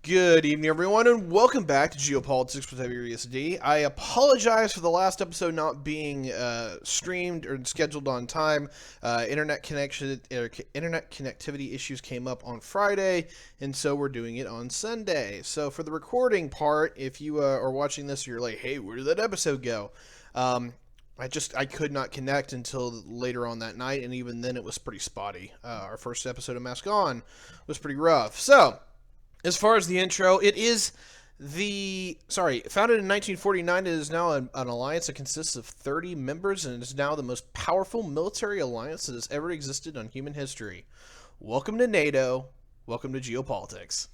Good evening, everyone, and welcome back to Geopolitics with Tyberius D. I apologize for the last episode not being streamed or scheduled on time. Internet connectivity issues came up on Friday, and so we're doing it on Sunday. So for the recording part, if you are watching this, you're like, "Hey, where did that episode go?" I could not connect until later on that night, and even then it was pretty spotty. Our first episode of Mask On was pretty rough. So, as far as the intro, founded in 1949, it is now an alliance that consists of 30 members and is now the most powerful military alliance that has ever existed on human history. Welcome to NATO. Welcome to Geopolitics.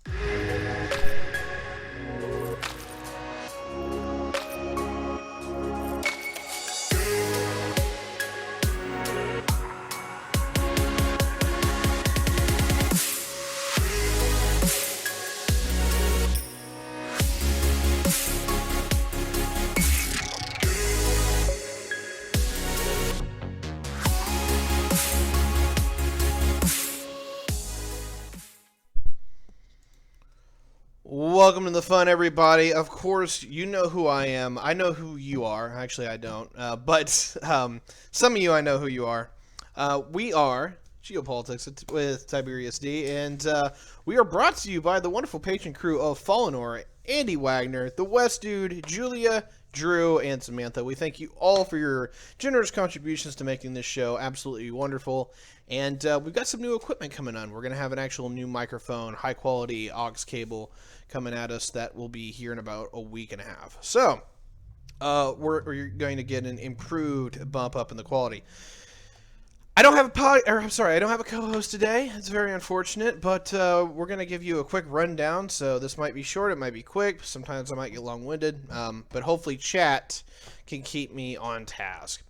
Welcome to the fun, everybody. Of course, you know who I am. I know who you are. Actually, I don't. But some of you, I know who you are. We are Geopolitics with Tiberius D, and we are brought to you by the wonderful patron crew of Fallenor, Andy Wagner, the West Dude, Julia, Drew, and Samantha. We thank you all for your generous contributions to making this show absolutely wonderful. And we've got some new equipment coming on. We're going to have an actual new microphone, high-quality aux cable coming at us that will be here in about a week and a half. So, we're going to get an improved bump up in the quality. I don't have a co-host today. It's very unfortunate, but we're going to give you a quick rundown. So this might be short, it might be quick. Sometimes I might get long-winded, but hopefully chat can keep me on task.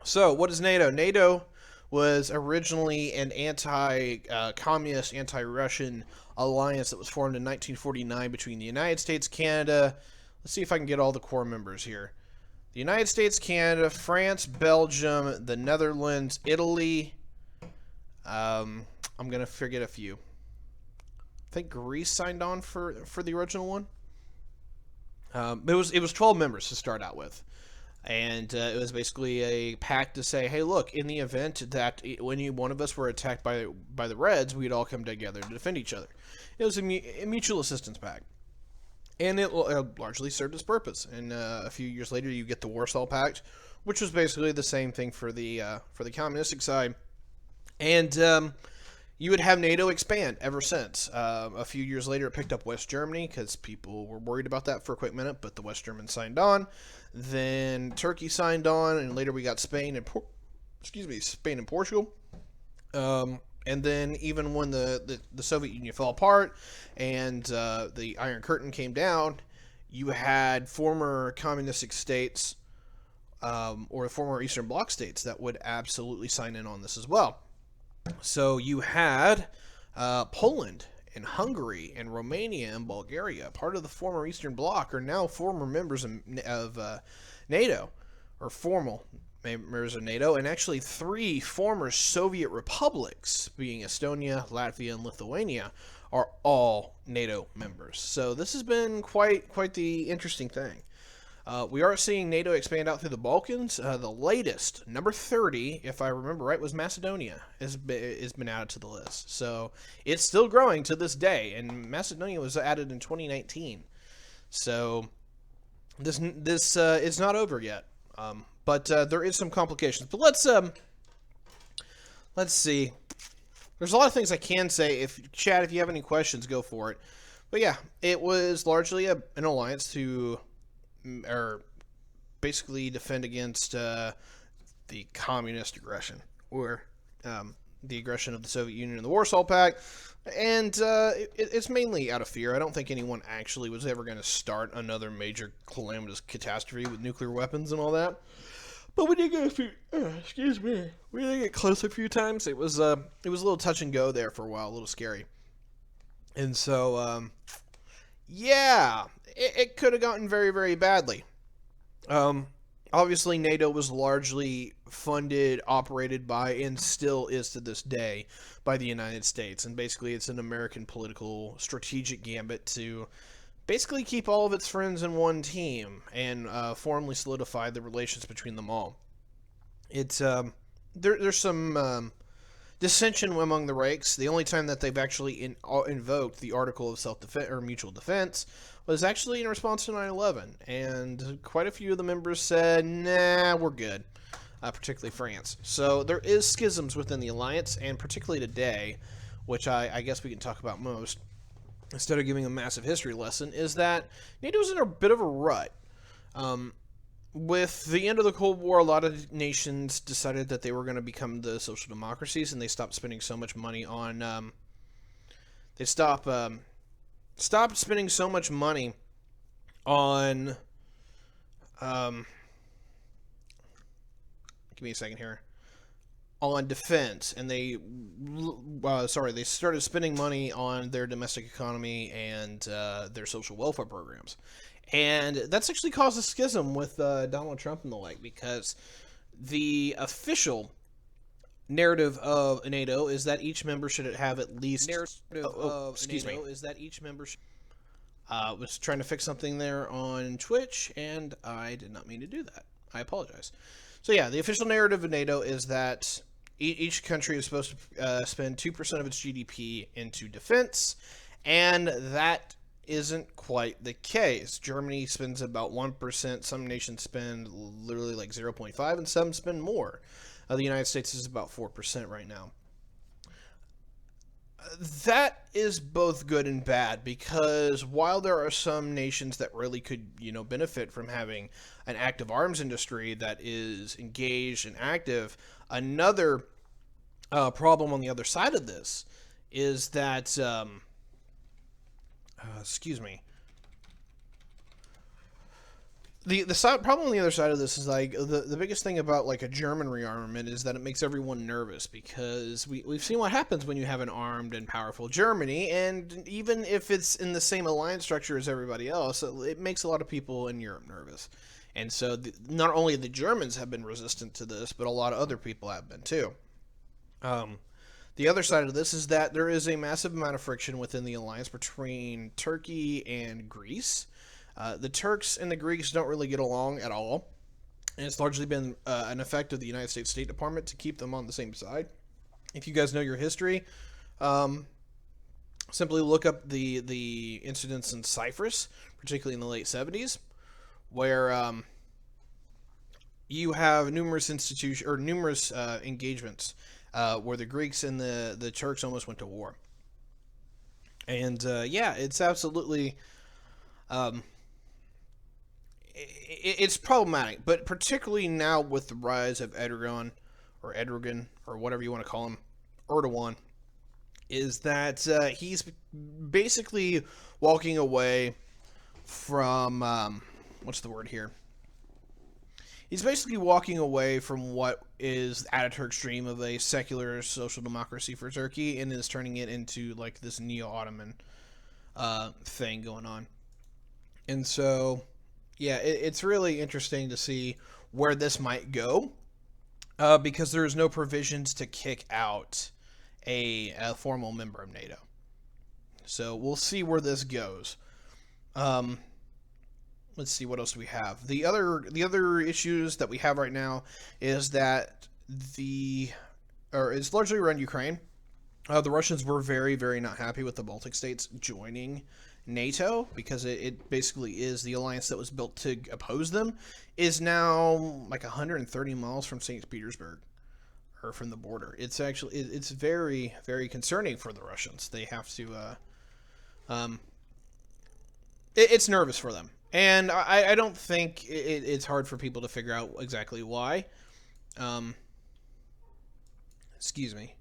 So, what is NATO? NATO was originally an anti-communist, anti-Russian alliance that was formed in 1949 between the United States, Canada. Let's see if I can get all the core members here. The United States, Canada, France, Belgium, the Netherlands, Italy. I'm going to forget a few. I think Greece signed on for the original one. It was 12 members to start out with. And it was basically a pact to say, hey, look, in the event that when one of us were attacked by the Reds, we'd all come together to defend each other. It was a mutual assistance pact. And it largely served its purpose. And a few years later, you get the Warsaw Pact, which was basically the same thing for the communistic side. And you would have NATO expand ever since. A few years later, it picked up West Germany because people were worried about that for a quick minute, but the West Germans signed on. Then Turkey signed on, and later we got Spain and Portugal. And then even when the Soviet Union fell apart and the Iron Curtain came down, you had former communistic states or former Eastern Bloc states that would absolutely sign in on this as well. So you had Poland and Hungary and Romania and Bulgaria, part of the former Eastern Bloc, are now former members of NATO, or formal members of NATO, and actually 3 former Soviet republics, being Estonia, Latvia, and Lithuania, are all NATO members. So this has been quite the interesting thing. We are seeing NATO expand out through the Balkans. The latest, number 30, if I remember right, was Macedonia. Has been added to the list. So it's still growing to this day, and Macedonia was added in 2019. So this is not over yet. But there is some complications. But let's see. There's a lot of things I can say. If you have any questions, go for it. But yeah, it was largely an alliance to basically defend against the communist aggression, or the aggression of the Soviet Union and the Warsaw Pact. And it's mainly out of fear. I don't think anyone actually was ever going to start another major calamitous catastrophe with nuclear weapons and all that. But we did get close a few times. It was a little touch and go there for a while, a little scary. And so, yeah, it could have gotten very, very badly. Obviously, NATO was largely funded, operated by, and still is to this day, by the United States. And basically, it's an American political strategic gambit to basically keep all of its friends in one team and formally solidify the relations between them all. It's there's some dissension among the ranks. The only time that they've actually invoked the article of self-defense or mutual defense was actually in response to 9/11, and quite a few of the members said, "Nah, we're good." Particularly France. So there is schisms within the alliance, and particularly today, which I guess we can talk about most, instead of giving a massive history lesson, is that NATO's in a bit of a rut. Um, with the end of the Cold War, a lot of nations decided that they were going to become the social democracies, and they stopped spending so much money on. They stopped spending so much money on. Give me a second here. On defense, and they started spending money on their domestic economy and their social welfare programs. And that's actually caused a schism with Donald Trump and the like, because the official narrative of NATO is that each member should have at least. Excuse me. Is that each member should. Was trying to fix something there on Twitch, and I did not mean to do that. I apologize. So yeah, the official narrative of NATO is that each country is supposed to spend 2% of its GDP into defense, and that isn't quite the case. Germany spends about 1%. Some nations spend literally like 0.5, and some spend more. The United States is about 4% right now. That is both good and bad, because while there are some nations that really could, benefit from having an active arms industry that is engaged and active, another problem on the other side of this is that, excuse me. The problem on the other side of this is like the biggest thing about like a German rearmament is that it makes everyone nervous, because we've seen what happens when you have an armed and powerful Germany, and even if it's in the same alliance structure as everybody else, it makes a lot of people in Europe nervous. And so not only the Germans have been resistant to this, but a lot of other people have been too. The other side of this is that there is a massive amount of friction within the alliance between Turkey and Greece. The Turks and the Greeks don't really get along at all, and it's largely been an effect of the United States State Department to keep them on the same side. If you guys know your history, simply look up the incidents in Cyprus, particularly in the late 70s, where you have numerous engagements where the Greeks and the Turks almost went to war. And it's absolutely. It's problematic, but particularly now with the rise of Erdogan, or whatever you want to call him, Erdogan, is that he's basically walking away from, what's the word here? He's basically walking away from what is Ataturk's dream of a secular social democracy for Turkey, and is turning it into like this neo-Ottoman thing going on. And so, yeah, it's really interesting to see where this might go, because there is no provisions to kick out a formal member of NATO. So we'll see where this goes. Let's see, what else do we have. The other issues that we have right now is that it's largely around Ukraine. The Russians were very, very not happy with the Baltic states joining NATO, because it basically is the alliance that was built to oppose them, is now like 130 miles from St. Petersburg, or from the border. It's very, very concerning for the Russians. They have to, it's nervous for them. And I don't think it's hard for people to figure out exactly why. Excuse me.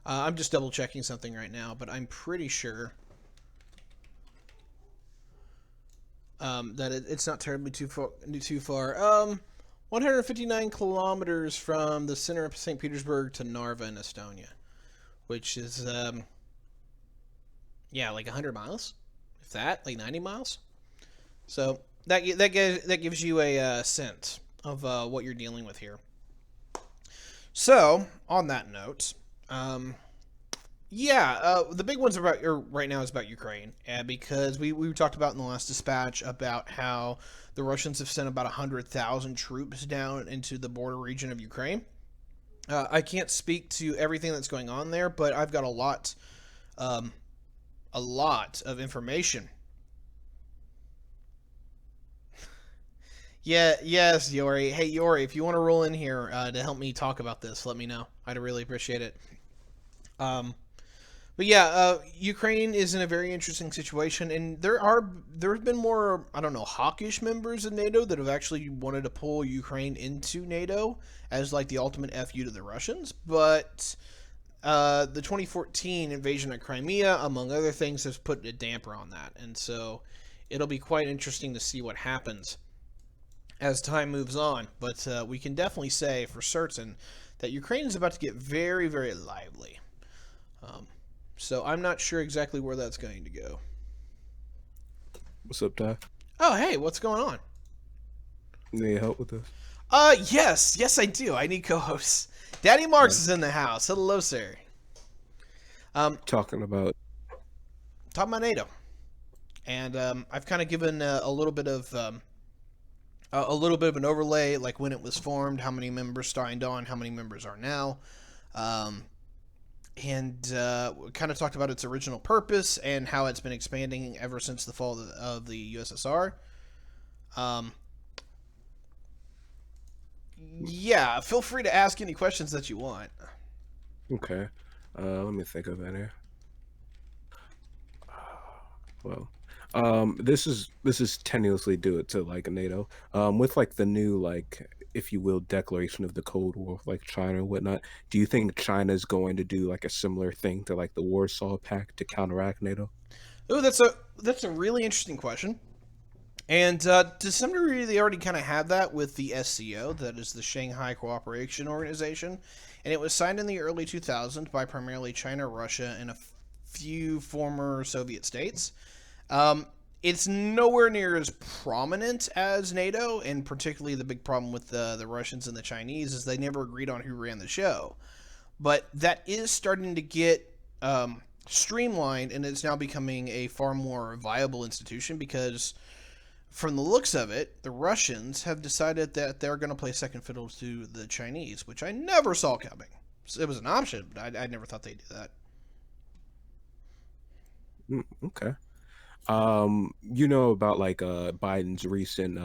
I'm just double checking something right now, but I'm pretty sure that it's not terribly too far. 159 kilometers from the center of St. Petersburg to Narva in Estonia, which is like 100 miles, if that, like 90 miles. So that gives you a sense of what you're dealing with here. So, on that note, the big one's right now is about Ukraine, because we talked about in the last dispatch about how the Russians have sent about 100,000 troops down into the border region of Ukraine. I can't speak to everything that's going on there, but I've got a lot of information. Yeah, yes, Yori. Hey, Yori, if you want to roll in here to help me talk about this, let me know. I'd really appreciate it. Um, But yeah, Ukraine is in a very interesting situation, and there's been more, I don't know, hawkish members of NATO that have actually wanted to pull Ukraine into NATO as like the ultimate FU to the Russians. But the 2014 invasion of Crimea, among other things, has put a damper on that, and so it'll be quite interesting to see what happens as time moves on. But we can definitely say for certain that Ukraine is about to get very, very lively. Um, so I'm not sure exactly where that's going to go. What's up, Ty? Oh, hey, what's going on? Need help with this? Yes, I do. I need co-hosts. Daddy Marks Yeah. is in the house. Hello, sir. Um, Talking about. talking about NATO, and I've kind of given a little bit of an overlay, like when it was formed, how many members signed on, how many members are now. Um, and we kind of talked about its original purpose and how it's been expanding ever since the fall of the USSR. Um, yeah, feel free to ask any questions that you want. Okay. Let me think of it here. Well, this is tenuously due it to like NATO. With like the new like, if you will, declaration of the Cold War, with, like China and whatnot. Do you think China is going to do like a similar thing to like the Warsaw Pact to counteract NATO? Oh, that's a really interesting question. And to some degree, they already kind of have that with the SCO, that is the Shanghai Cooperation Organization, and it was signed in the early 2000s by primarily China, Russia, and a few former Soviet states. Um, it's nowhere near as prominent as NATO, and particularly the big problem with the Russians and the Chinese is they never agreed on who ran the show. But that is starting to get streamlined, and it's now becoming a far more viable institution because from the looks of it, the Russians have decided that they're going to play second fiddle to the Chinese, which I never saw coming. It was an option, but I never thought they'd do that. Okay. You know about like Biden's recent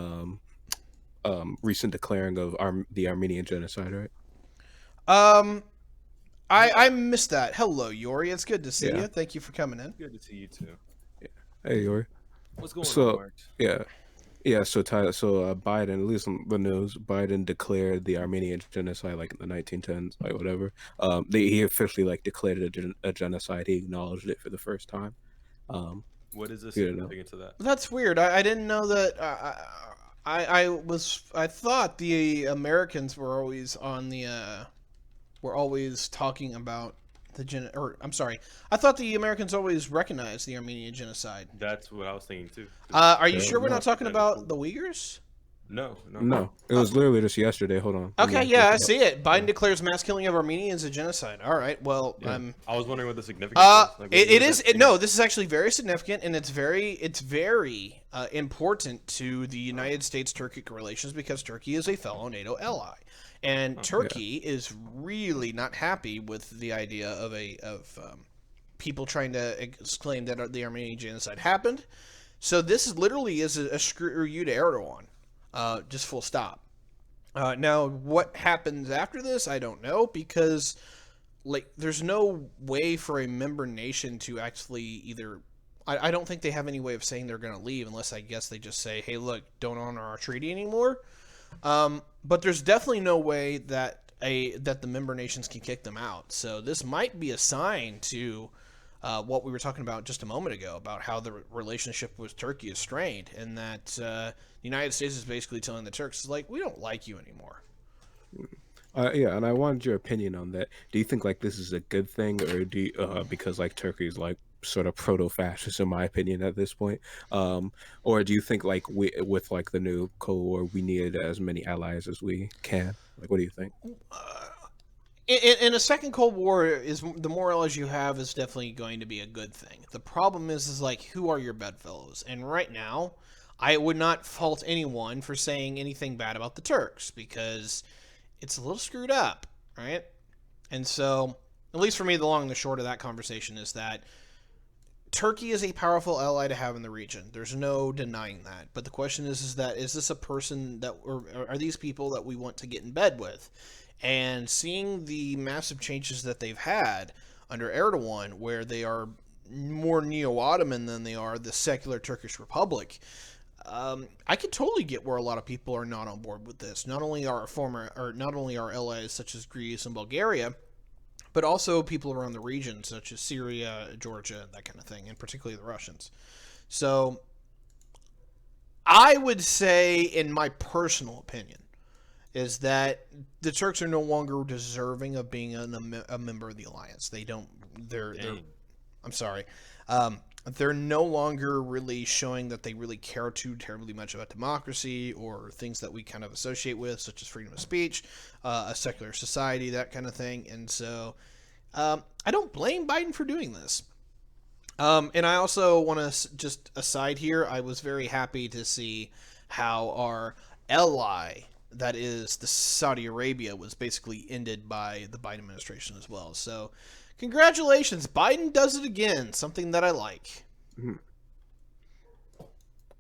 declaring of the Armenian genocide, right? Um, I missed that. Hello, Yori. It's good to see Yeah. you. Thank you for coming in. Good to see you too. Yeah. Hey, Yori. What's going on, So, Mark? yeah. Yeah, Biden, at least on the news, Biden declared the Armenian genocide like in the 1910s, like whatever. He officially like declared it a genocide. He acknowledged it for the first time. Um, What is the you don't know. significance of that? That's weird. I didn't know that. I thought the Americans were always on the were always talking about or I'm sorry. I thought the Americans always recognized the Armenian genocide. That's what I was thinking too. Are you Yeah, sure we're no. not talking about the Uyghurs? No. No, it was literally just yesterday. Hold on. Let Okay, me yeah, look I it up. see it. Biden declares mass killing of Armenians a genocide. All right, well, Yeah. I was wondering what the significance was. Like, it what is. does that No, this is actually very significant, and it's very important to the United States-Turkic relations because Turkey is a fellow NATO ally, and Turkey is really not happy with the idea of people trying to claim that the Armenian genocide happened. So this literally is a screw you to Erdogan, just full stop. Now, what happens after this, I don't know, because like there's no way for a member nation to actually either. I don't think they have any way of saying they're going to leave unless I guess they just say, "Hey, look, don't honor our treaty anymore." But there's definitely no way that the member nations can kick them out. So this might be a sign to what we were talking about just a moment ago about how the relationship with Turkey is strained, and that the United States is basically telling the Turks, like, we don't like you anymore. Yeah, and I wanted your opinion on that. Do you think like this is a good thing, or because like Turkey is like sort of proto-fascist, in my opinion, at this point. Or do you think like with like the new Cold War, we needed as many allies as we can? Like, what do you think? In a second Cold War, is the more allies you have is definitely going to be a good thing. The problem is like, who are your bedfellows? And right now, I would not fault anyone for saying anything bad about the Turks, because it's a little screwed up, right? And so, at least for me, the long and the short of that conversation is that Turkey is a powerful ally to have in the region. There's no denying that. But the question is this a person that, or are these people that we want to get in bed with? And seeing the massive changes that they've had under Erdogan, where they are more neo-Ottoman than they are the secular Turkish Republic, I could totally get where a lot of people are not on board with this. Not only our allies such as Greece and Bulgaria, but also people around the region such as Syria, Georgia, that kind of thing, and particularly the Russians. So I would say, in my personal opinion, is that the Turks are no longer deserving of being a member of the alliance. They don't. They're I'm sorry. They're no longer really showing that they really care too terribly much about democracy or things that we kind of associate with, such as freedom of speech, a secular society, that kind of thing. And so I don't blame Biden for doing this. And I also want to just aside here, I was very happy to see how our ally, that is the Saudi Arabia, was basically ended by the Biden administration as well. So congratulations, Biden does it again, something that I like.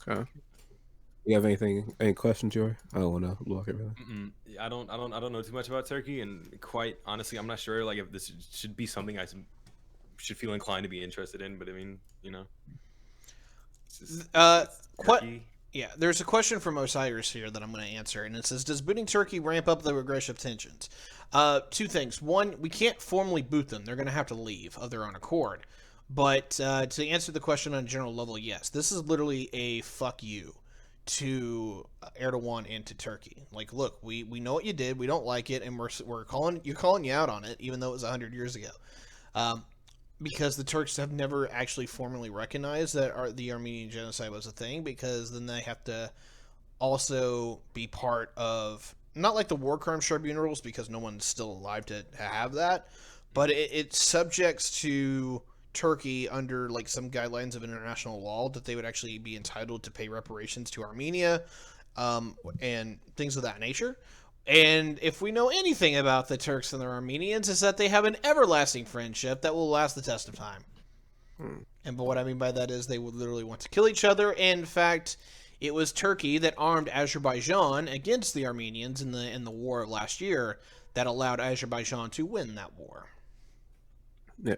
Okay. You have any questions, Jory? I don't want to block it really. I don't know too much about Turkey, and quite honestly, I'm not sure like if this should be something I should feel inclined to be interested in. But I mean, you know, it's Turkey. Yeah, there's a question from Osiris here that I'm going to answer, and it says, does booting Turkey ramp up the aggressive tensions? Two things. One, we can't formally boot them. They're going to have to leave of their own accord. But to answer the question on a general level, yes. This is literally a fuck you to Erdogan and to Turkey. Like, look, we know what you did. We don't like it, and we're calling you out on it, even though it was 100 years ago. Because the Turks have never actually formally recognized that the Armenian genocide was a thing, because then they have to also be part of, not like the war crimes tribunals, because no one's still alive to have that, but it subjects to Turkey under like some guidelines of international law that they would actually be entitled to pay reparations to Armenia, and things of that nature. And if we know anything about the Turks and the Armenians, is that they have an everlasting friendship that will last the test of time. And but what I mean by that is they would literally want to kill each other. And in fact, it was Turkey that armed Azerbaijan against the Armenians in the war of last year that allowed Azerbaijan to win that war. Yeah.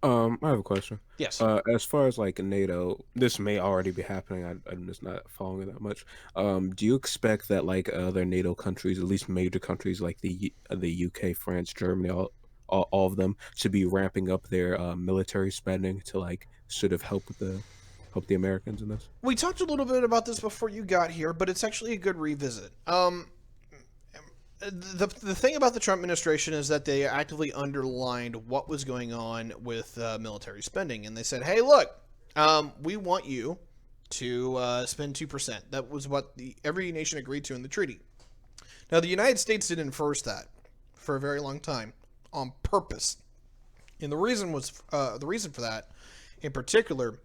I have a question. Yes. As far as like NATO, this may already be happening. I'm just not following it that much. Do you expect that like other NATO countries, at least major countries like the UK, France, Germany, all of them, should be ramping up their military spending to like sort of help the Americans in this? We talked a little bit about this before you got here, but it's actually a good revisit. The thing about the Trump administration is that they actively underlined what was going on with military spending, and they said, "Hey, look, we want you to spend 2%." That was what every nation agreed to in the treaty. Now, the United States didn't enforce that for a very long time on purpose, and the reason for that, in particular,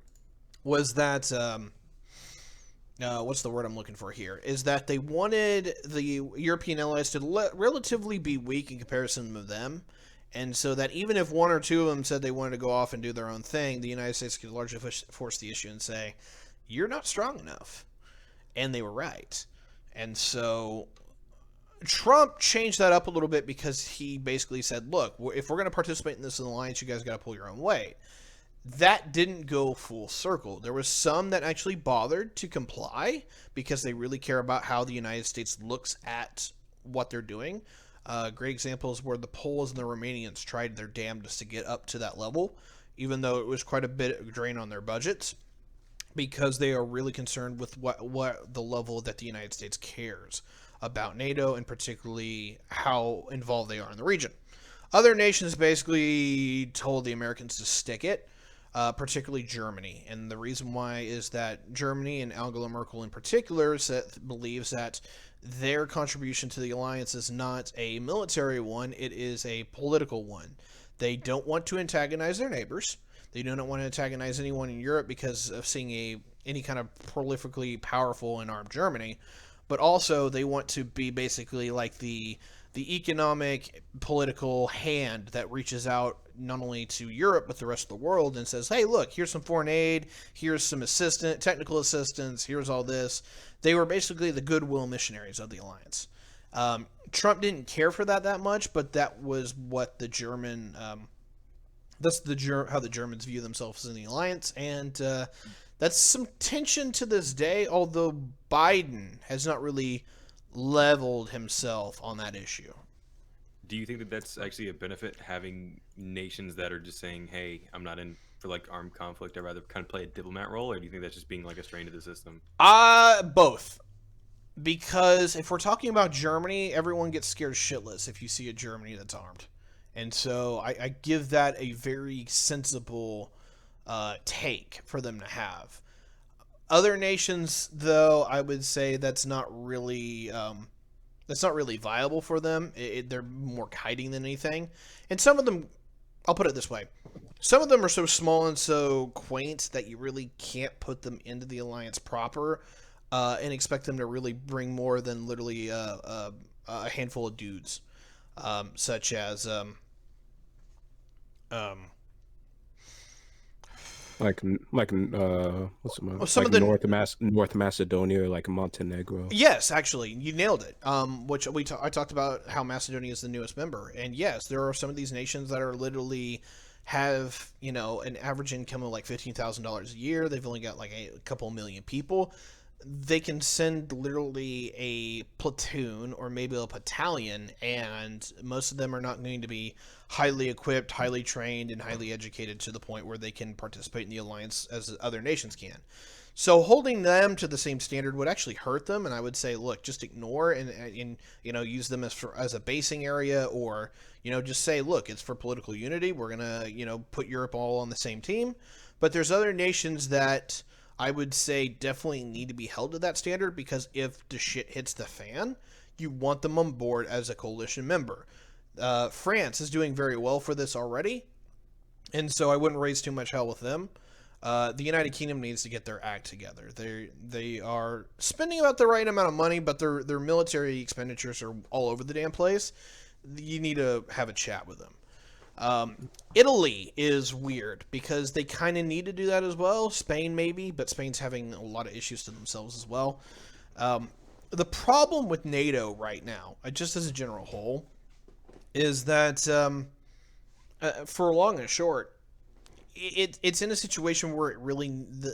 was that. What's the word I'm looking for here? Is that they wanted the European allies to relatively be weak in comparison to them, and so that even if one or two of them said they wanted to go off and do their own thing, the United States could largely force the issue and say, "You're not strong enough," and they were right. And so Trump changed that up a little bit because he basically said, "Look, if we're going to participate in this alliance, you guys got to pull your own weight." That didn't go full circle. There was some that actually bothered to comply because they really care about how the United States looks at what they're doing. Great examples where the Poles and the Romanians tried their damnedest to get up to that level, even though it was quite a bit of a drain on their budgets, because they are really concerned with what the level that the United States cares about NATO, and particularly how involved they are in the region. Other nations basically told the Americans to stick it. particularly Germany. And the reason why is that Germany, and Angela Merkel in particular, believes that their contribution to the alliance is not a military one, it is a political one. They don't want to antagonize their neighbors. They do not want to antagonize anyone in Europe because of seeing any kind of prolifically powerful and armed Germany. But also they want to be basically like the economic political hand that reaches out not only to Europe but the rest of the world and says, hey, look, here's some foreign aid, here's some technical assistance, here's all this. They were basically the goodwill missionaries of the alliance. Trump didn't care for that much, but that was what the German that's how the Germans view themselves in the alliance, and that's some tension to this day, although Biden has not really leveled himself on that issue. Do you think that that's actually a benefit, having nations that are just saying, hey, I'm not in for like armed conflict, I'd rather kind of play a diplomat role, or do you think that's just being like a strain of the system? Both. Because if we're talking about Germany, everyone gets scared shitless if you see a Germany that's armed. And so I give that a very sensible take for them to have. Other nations, though, I would say that's not really viable for them. They're more hiding than anything. And some of them, I'll put it this way, some of them are so small and so quaint that you really can't put them into the alliance proper and expect them to really bring more than literally a handful of dudes, such as what's some like of the North Macedonia, like Montenegro. Yes, actually, you nailed it. Which I talked about how Macedonia is the newest member, and yes, there are some of these nations that are literally have an average income of like $15,000 a year. They've only got like a couple million people. They can send literally a platoon or maybe a battalion, and most of them are not going to be highly equipped, highly trained, and highly educated to the point where they can participate in the alliance as other nations can. So holding them to the same standard would actually hurt them, and I would say, look, just ignore and use them as a basing area, or just say, look, it's for political unity. We're gonna put Europe all on the same team, but there's other nations that I would say definitely need to be held to that standard, because if the shit hits the fan, you want them on board as a coalition member. France is doing very well for this already, and so I wouldn't raise too much hell with them. The United Kingdom needs to get their act together. They are spending about the right amount of money, but their military expenditures are all over the damn place. You need to have a chat with them. Italy is weird because they kind of need to do that as well. Spain maybe, but Spain's having a lot of issues to themselves as well. The problem with NATO right now, just as a general whole, is that for long and short, it's in a situation where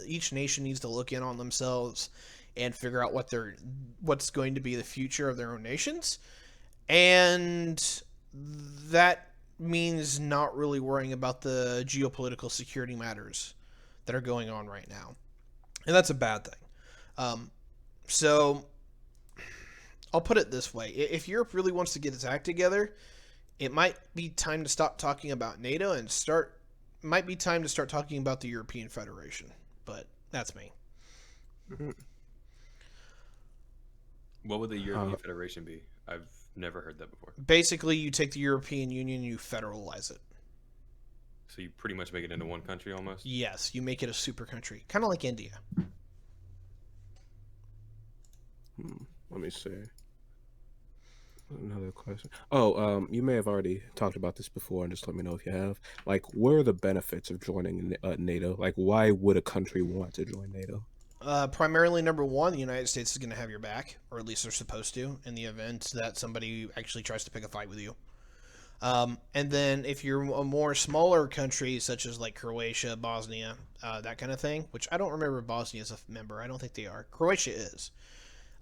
each nation needs to look in on themselves and figure out what's going to be the future of their own nations, and that means not really worrying about the geopolitical security matters that are going on right now, and that's a bad thing. So I'll put it this way: if Europe really wants to get its act together, it might be time to stop talking about NATO and start talking about the European Federation. But that's me. What would the European Federation be? I've never heard that before. Basically, you take the European Union and you federalize it. So you pretty much make it into one country almost? Yes, you make it a super country. Kind of like India. Let me see. Another question. Oh, you may have already talked about this before, and just let me know if you have. Like, what are the benefits of joining NATO? Like, why would a country want to join NATO? Primarily, number one, the United States is going to have your back, or at least they're supposed to, in the event that somebody actually tries to pick a fight with you. And then if you're a more smaller country, such as like Croatia, Bosnia, that kind of thing, which I don't remember Bosnia as a member. I don't think they are. Croatia is.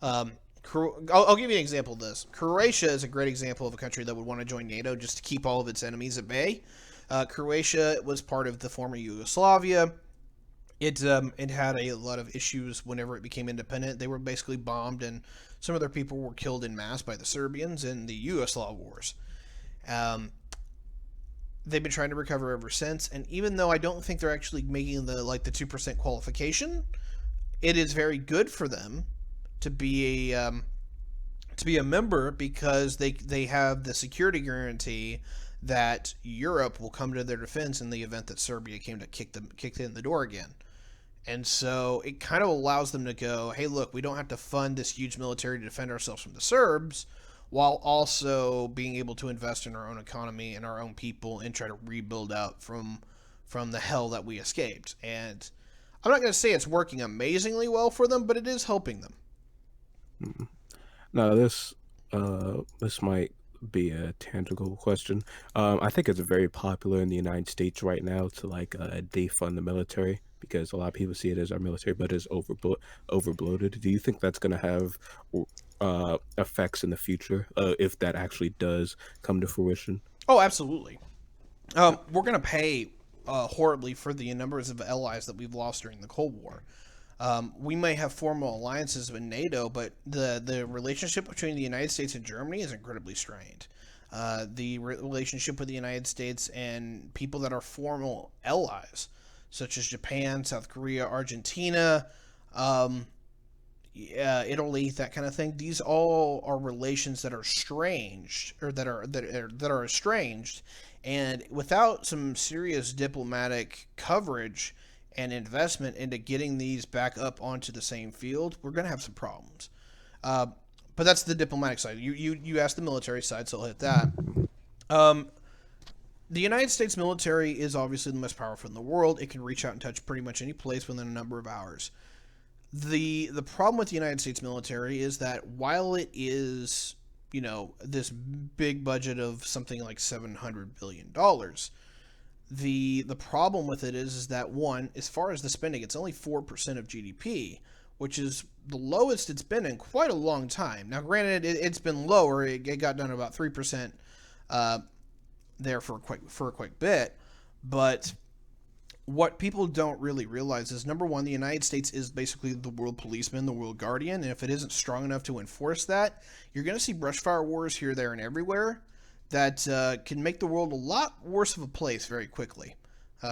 I'll give you an example of this. Croatia is a great example of a country that would want to join NATO just to keep all of its enemies at bay. Croatia was part of the former Yugoslavia. It had a lot of issues whenever it became independent. They were basically bombed, and some of their people were killed en masse by the Serbians in the Yugoslav wars. they've been trying to recover ever since. And even though I don't think they're actually making the 2% qualification, it is very good for them to be a member, because they have the security guarantee that Europe will come to their defense in the event that Serbia came to kicked in the door again. And so it kind of allows them to go, hey, look, we don't have to fund this huge military to defend ourselves from the Serbs, while also being able to invest in our own economy and our own people and try to rebuild out from the hell that we escaped. And I'm not going to say it's working amazingly well for them, but it is helping them. Mm-hmm. Now, this might be a tangential question. I think it's very popular in the United States right now to defund the military, because a lot of people see it as our military budget is overbloated. Do you think that's going to have effects in the future if that actually does come to fruition? Oh, absolutely. We're going to pay horribly for the numbers of allies that we've lost during the Cold War. We may have formal alliances with NATO, but the relationship between the United States and Germany is incredibly strained. The relationship with the United States and people that are formal allies, such as Japan, South Korea, Argentina, Italy, that kind of thing. These all are relations that are estranged, and without some serious diplomatic coverage and investment into getting these back up onto the same field, we're going to have some problems. But that's the diplomatic side. You asked the military side, so I'll hit that. The United States military is obviously the most powerful in the world. It can reach out and touch pretty much any place within a number of hours. The problem with the United States military is that while it is, this big budget of something like $700 billion, the problem with it is that, one, as far as the spending, it's only 4% of GDP, which is the lowest it's been in quite a long time. Now, granted, it's been lower. It got down to about 3% there for a quick bit. But what people don't really realize is, number one, the United States is basically the world policeman, the world guardian, and if it isn't strong enough to enforce that, you're going to see brushfire wars here, there, and everywhere that can make the world a lot worse of a place very quickly,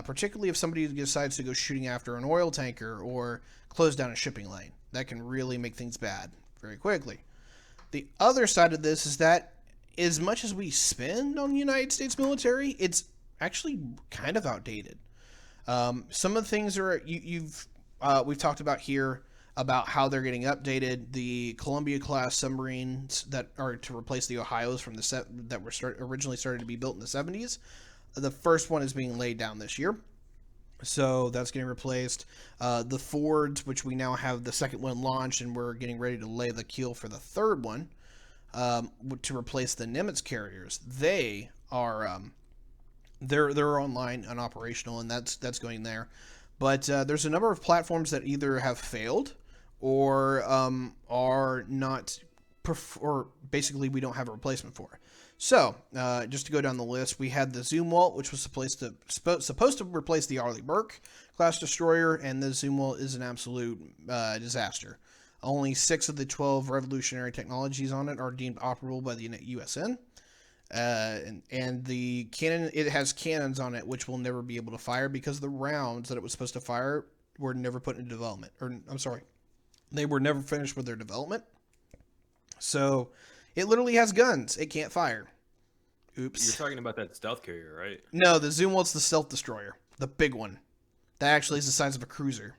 particularly if somebody decides to go shooting after an oil tanker or close down a shipping lane. That can really make things bad very quickly. The other side of this is that as much as we spend on the United States military, it's actually kind of outdated. Some of the things we've talked about here about how they're getting updated. The Columbia-class submarines that are to replace the Ohios from that were originally started to be built in the 70s. The first one is being laid down this year, so that's getting replaced. The Fords, which we now have the second one launched, and we're getting ready to lay the keel for the third one to replace the Nimitz carriers. They are they're online and operational, and that's going there. But there's a number of platforms that either have failed or are not, or basically we don't have a replacement for. So just to go down the list, we had the Zumwalt, which was supposed to replace the Arleigh Burke class destroyer, and the Zumwalt is an absolute disaster. Only 6 of the 12 revolutionary technologies on it are deemed operable by the USN. And the cannon, it has cannons on it which will never be able to fire because the rounds that it was supposed to fire were never put into development. They were never finished with their development. So it literally has guns. It can't fire. Oops. You're talking about that stealth carrier, right? No, the Zumwalt's the stealth destroyer, the big one. That actually is the size of a cruiser.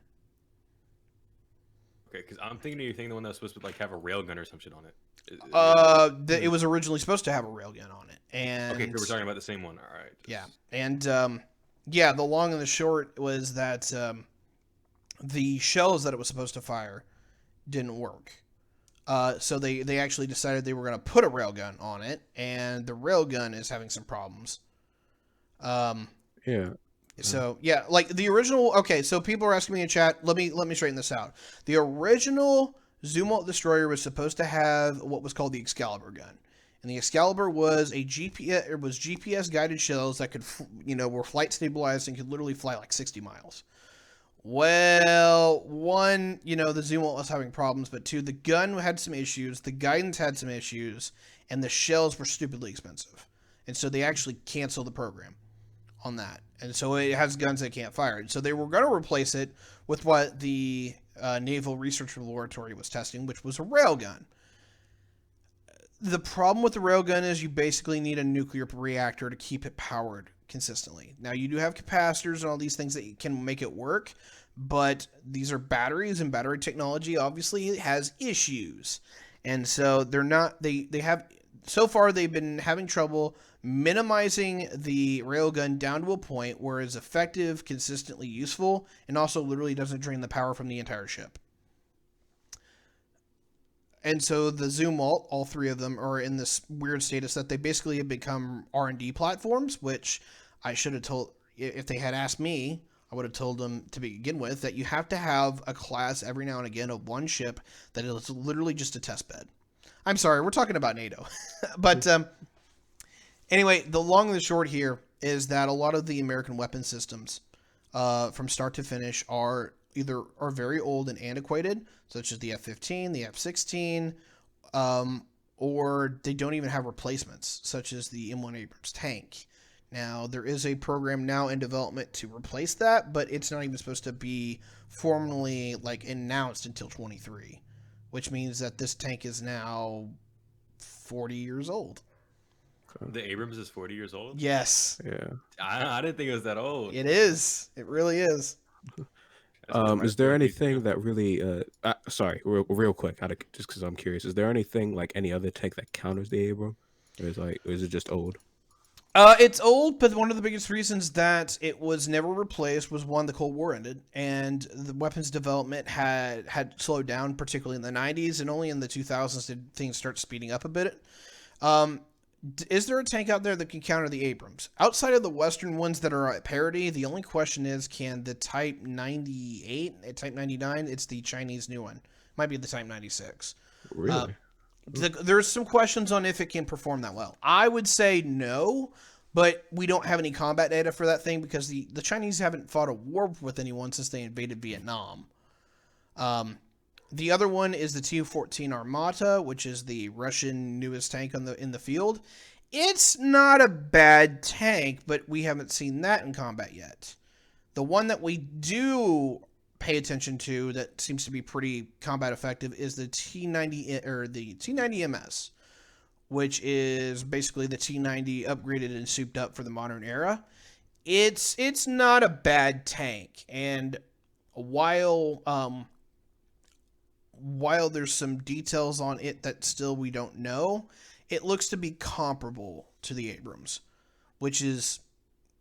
Okay, because I'm thinking you're thinking the one that was supposed to have a railgun or some shit on it. It was originally supposed to have a railgun on it, and okay, we're talking about the same one. All right. Yeah, and the long and the short was that the shells that it was supposed to fire didn't work. So they actually decided they were going to put a railgun on it, and the railgun is having some problems. Yeah. So yeah, like the original. Okay, so people are asking me in chat. Let me straighten this out. The original Zumwalt destroyer was supposed to have what was called the Excalibur gun, and the Excalibur was a GPS. It was GPS guided shells that could, were flight stabilized and could literally fly like 60 miles. Well, one, the Zumwalt was having problems, but two, the gun had some issues, the guidance had some issues, and the shells were stupidly expensive, and so they actually canceled the program. on that. And so it has guns that can't fire. And so they were going to replace it with what the Naval Research Laboratory was testing, which was a railgun. The problem with the railgun is you basically need a nuclear reactor to keep it powered consistently. Now, you do have capacitors and all these things that can make it work, but these are batteries, and battery technology obviously has issues. And so they have, so far they've been having trouble minimizing the railgun down to a point where it's effective, consistently useful, and also literally doesn't drain the power from the entire ship. And so the Zumwalt, all three of them, are in this weird status that they basically have become R&D platforms, which I should have told, if they had asked me, I would have told them to begin with, that you have to have a class every now and again of one ship that is literally just a test bed. I'm sorry, we're talking about NATO. But anyway, the long and the short here is that a lot of the American weapon systems from start to finish are very old and antiquated, such as the F-15, the F-16, or they don't even have replacements, such as the M1 Abrams tank. Now, there is a program now in development to replace that, but it's not even supposed to be formally announced until 23, which means that this tank is now 40 years old. The Abrams is 40 years old? Yes. Yeah. I didn't think it was that old. It is. It really is. Is there anything that really sorry, real quick, just because I'm curious, is there anything like any other tank that counters the Abram, or is it just old? It's old, but one of the biggest reasons that it was never replaced was, one, the Cold War ended, and the weapons development had slowed down, particularly in the 90s, and only in the 2000s did things start speeding up a bit. Is there a tank out there that can counter the Abrams? Outside of the Western ones that are at parity, the only question is, can the Type 98, Type 99, it's the Chinese new one, might be the Type 96. Really? There's some questions on if it can perform that well. I would say no, but we don't have any combat data for that thing because the Chinese haven't fought a war with anyone since they invaded Vietnam. The other one is the T14 Armata, which is the Russian newest tank in the field. It's not a bad tank, but we haven't seen that in combat yet. The one that we do pay attention to that seems to be pretty combat effective is the T90 or the T90MS, which is basically the T90 upgraded and souped up for the modern era. It's not a bad tank, and while there's some details on it that still we don't know, it looks to be comparable to the Abrams, which is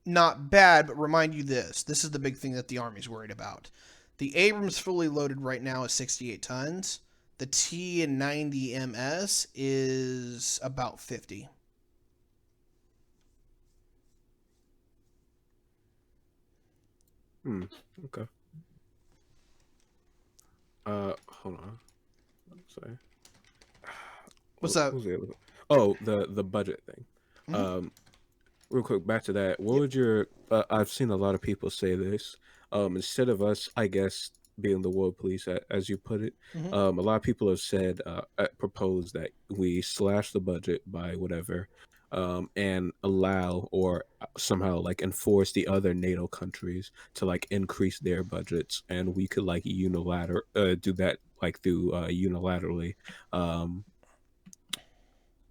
not bad, but remind you this is the big thing that the Army's worried about. The Abrams fully loaded right now is 68 tons. The T90MS is about 50. Okay. Hold on. Sorry. What's that? Oh, the budget thing. Mm-hmm. Real quick, back to that. What would your? I've seen a lot of people say this. Instead of us, I guess, being the world police, as you put it, Mm-hmm. a lot of people have said, proposed that we slash the budget by whatever, and allow or somehow enforce the other NATO countries to increase their budgets, and we could do that through unilaterally,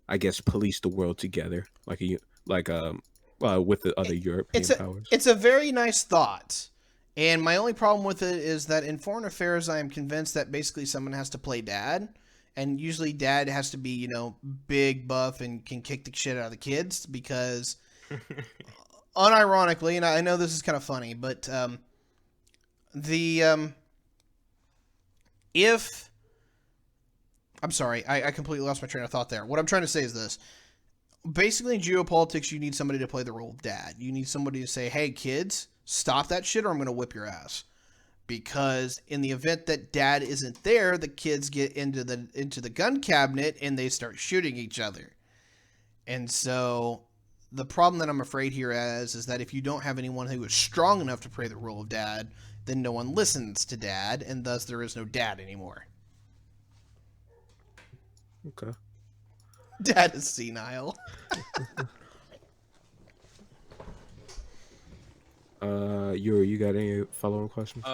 I guess, police the world together with the other European powers. It's a very nice thought. And my only problem with it is that in foreign affairs, I am convinced that basically someone has to play dad. And usually dad has to be, big, buff, and can kick the shit out of the kids because, unironically, and I know this is kind of funny, but if... I'm sorry, I completely lost my train of thought there. What I'm trying to say is this. Basically, in geopolitics, you need somebody to play the role of dad. You need somebody to say, hey, kids, stop that shit or I'm going to whip your ass. Because in the event that dad isn't there, the kids get into the gun cabinet and they start shooting each other. And so the problem that I'm afraid here is that if you don't have anyone who is strong enough to play the role of dad, then no one listens to dad, and thus there is no dad anymore. Okay. Dad is senile. Yuri, you got any following questions?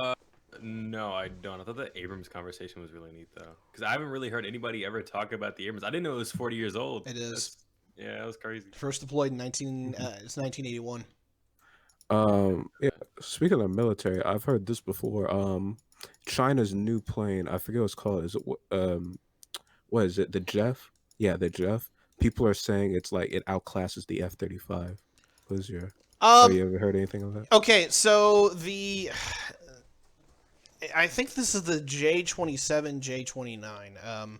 No, I don't. I thought the Abrams conversation was really neat though, because I haven't really heard anybody ever talk about the Abrams. I didn't know it was 40 years old. It is. Yeah, that was crazy. First deployed in 1981. Yeah. Speaking of military, I've heard this before. China's new plane, I forget what it's called. Is it what is it? The Jeff? Yeah, the Jeff. People are saying it's like it outclasses the F-35. What's your? Have you ever heard anything of that? Okay, so I think this is the J-27, J-29.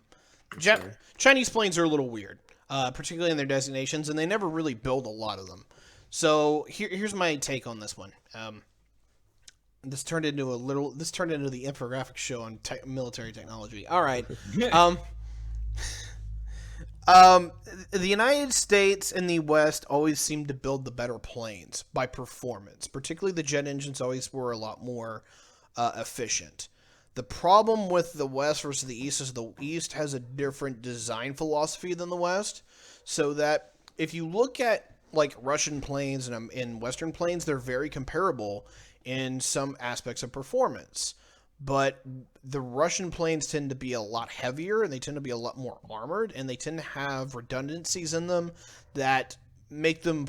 Chinese planes are a little weird, particularly in their designations, and they never really build a lot of them. So here's my take on this one. This turned into the infographic show on military technology. All right. The United States and the West always seem to build the better planes by performance. Particularly the jet engines always were a lot more efficient. The problem with the West versus the East is the East has a different design philosophy than the West. So that if you look at like Russian planes and Western planes, they're very comparable in some aspects of performance. But the Russian planes tend to be a lot heavier, and they tend to be a lot more armored, and they tend to have redundancies in them that make them,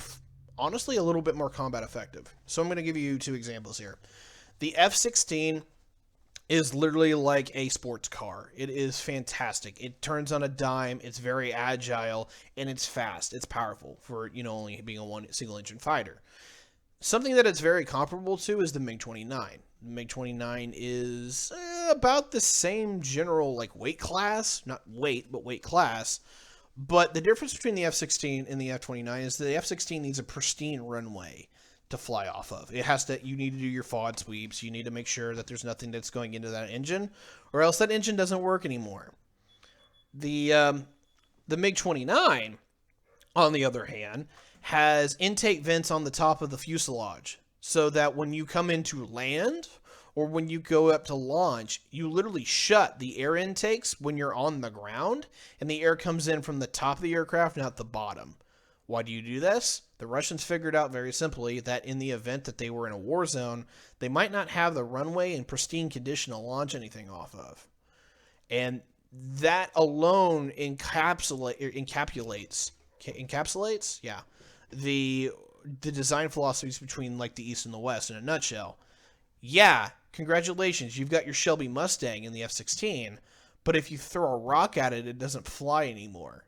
honestly, a little bit more combat effective. So I'm going to give you two examples here. The F-16 is literally like a sports car. It is fantastic. It turns on a dime. It's very agile, and it's fast. It's powerful for, only being a single engine fighter. Something that it's very comparable to is the MiG-29. The MiG-29 is about the same general weight class, not weight, but weight class. But the difference between the F-16 and the F-29 is the F-16 needs a pristine runway to fly off of. You need to do your FOD sweeps. You need to make sure that there's nothing that's going into that engine, or else that engine doesn't work anymore. The MiG-29, on the other hand, has intake vents on the top of the fuselage, so that when you come into land or when you go up to launch, you literally shut the air intakes when you're on the ground, and the air comes in from the top of the aircraft, not the bottom. Why do you do this? The Russians figured out very simply that in the event that they were in a war zone, they might not have the runway in pristine condition to launch anything off of. And that alone encapsulates, yeah, the design philosophies between the East and the West in a nutshell. Yeah, congratulations, you've got your Shelby Mustang in the F-16, but if you throw a rock at it, it doesn't fly anymore.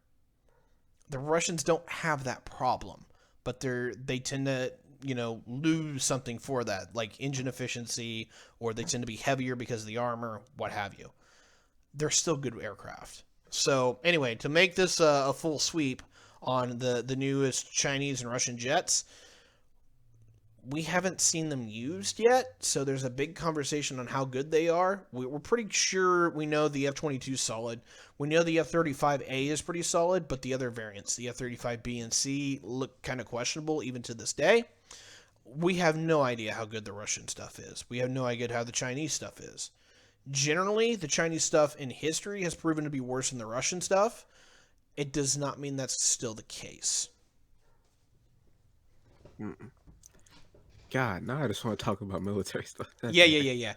The Russians don't have that problem, but they tend to, lose something for that, like engine efficiency, or they tend to be heavier because of the armor, what have you. They're still good aircraft. So anyway, to make this a full sweep on the newest Chinese and Russian jets, we haven't seen them used yet, so there's a big conversation on how good they are. We're pretty sure we know the F-22 is solid. We know the F-35A is pretty solid, but the other variants, the F-35B and C, look kind of questionable even to this day. We have no idea how good the Russian stuff is. We have no idea how the Chinese stuff is. Generally, the Chinese stuff in history has proven to be worse than the Russian stuff. It does not mean that's still the case. God, now I just want to talk about military stuff. Yeah.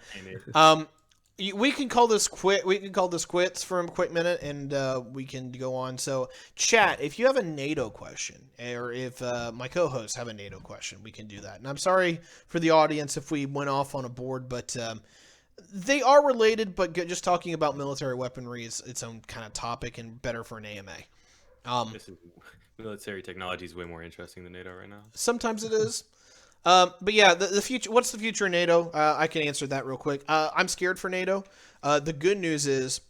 We can call this quits for a quick minute, and we can go on. So, chat, if you have a NATO question, or if my co-hosts have a NATO question, we can do that. And I'm sorry for the audience if we went off on a board, but they are related. But just talking about military weaponry is its own kind of topic, and better for an AMA. Military technology is way more interesting than NATO right now. Sometimes it is. But yeah, the future. What's the future of NATO? I can answer that real quick. I'm scared for NATO. The good news is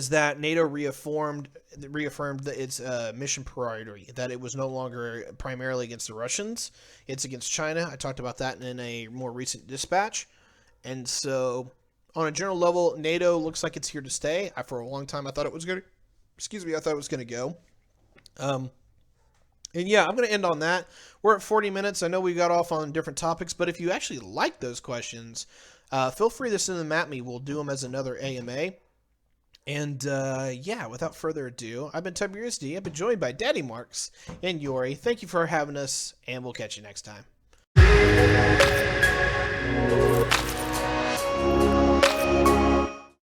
that NATO reaffirmed that its mission priority, that it was no longer primarily against the Russians, it's against China. I talked about that in a more recent dispatch, and so on a general level, NATO looks like it's here to stay. For a long time, I thought it was gonna. I thought it was gonna go. And yeah, I'm going to end on that. We're at 40 minutes. I know we got off on different topics, but if you actually like those questions, feel free to send them at me. We'll do them as another AMA. And yeah, without further ado, I've been Tyberius D. I've been joined by Daddy Marks and Yori. Thank you for having us, and we'll catch you next time.